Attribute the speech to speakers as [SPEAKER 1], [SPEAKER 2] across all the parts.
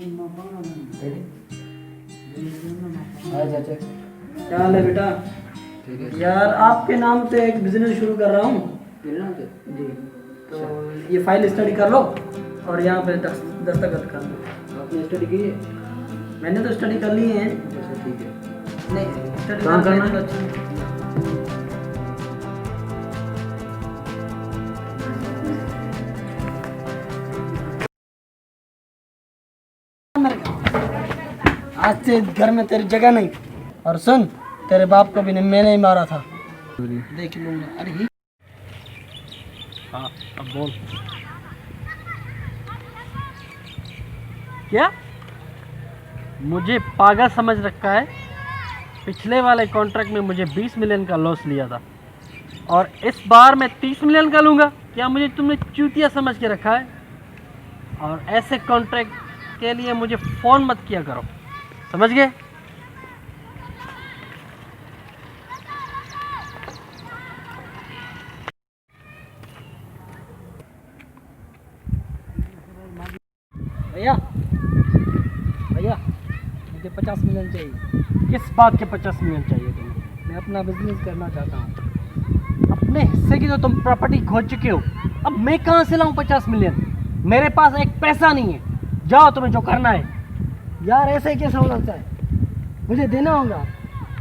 [SPEAKER 1] चाचा
[SPEAKER 2] क्या हाल है बेटा?
[SPEAKER 1] ठीक है
[SPEAKER 2] यार आपके नाम से एक बिजनेस शुरू कर रहा हूँ
[SPEAKER 1] मेरे नाम से।
[SPEAKER 2] जी। तो ये फाइल स्टडी कर लो और यहाँ पे दस्तखत कर दो।
[SPEAKER 1] आपने स्टडी की है?
[SPEAKER 2] मैंने तो स्टडी कर ली है।
[SPEAKER 1] अच्छा ठीक है।
[SPEAKER 2] नहीं स्टडी
[SPEAKER 1] कहाँ करना
[SPEAKER 2] तो
[SPEAKER 1] है?
[SPEAKER 2] अच्छी। आज से घर में तेरी जगह नहीं। और सुन, तेरे बाप को भी मैंने ही मारा था, देख लूंगा। अरे ही
[SPEAKER 3] हाँ अब बोल। क्या मुझे पागल समझ रखा है? पिछले वाले कॉन्ट्रैक्ट में मुझे 20 मिलियन का लॉस लिया था और इस बार मैं 30 मिलियन का लूँगा? क्या मुझे तुमने चूतिया समझ के रखा है? और ऐसे कॉन्ट्रैक्ट के लिए मुझे फ़ोन मत किया करो, समझ गए?
[SPEAKER 2] भैया भैया मुझे 50 मिलियन चाहिए।
[SPEAKER 3] किस बात के 50 मिलियन चाहिए तुम्हें?
[SPEAKER 2] मैं अपना बिजनेस करना चाहता हूँ।
[SPEAKER 3] अपने हिस्से की तो तुम प्रॉपर्टी खो चुके हो, अब मैं कहाँ से लाऊं 50 मिलियन? मेरे पास एक पैसा नहीं है। जाओ तुम्हें जो करना है।
[SPEAKER 2] यार ऐसे कैसा हो सकता है? मुझे देना होगा।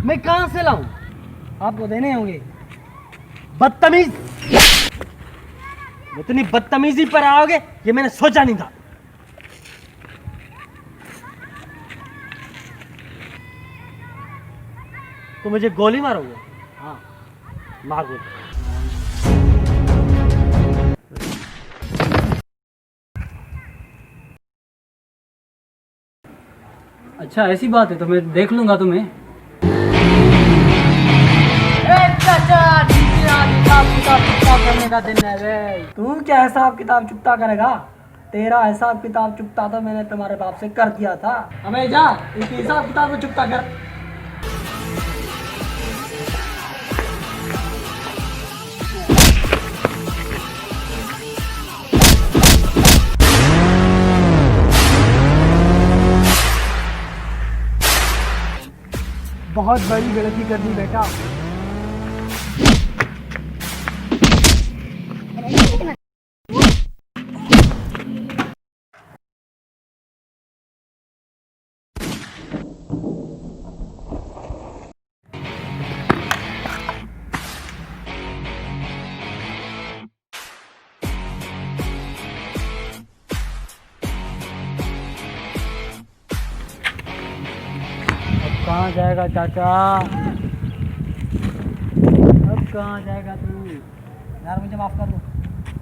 [SPEAKER 3] मैं कहाँ से लाऊं?
[SPEAKER 2] आपको देने होंगे।
[SPEAKER 3] बदतमीज! इतनी बदतमीजी पर आओगे ये मैंने सोचा नहीं था। तो मुझे गोली मारोगे? हाँ मार गोली।
[SPEAKER 2] अच्छा ऐसी बात है तो मैं देख लूंगा तुम्हें। करने का दिन है रे। तू क्या हिसाब किताब चुकता करेगा? तेरा हिसाब किताब चुकता तो मैंने तुम्हारे बाप से कर दिया था। अबे जा इसके हिसाब किताब को चुकता कर। बहुत बड़ी गलती कर दी बेटा। कहाँ जाएगा चाचा? अब कहाँ जाएगा तू? यार मुझे माफ़ कर दो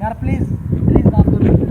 [SPEAKER 2] यार, प्लीज़ प्लीज़ माफ़ कर दो।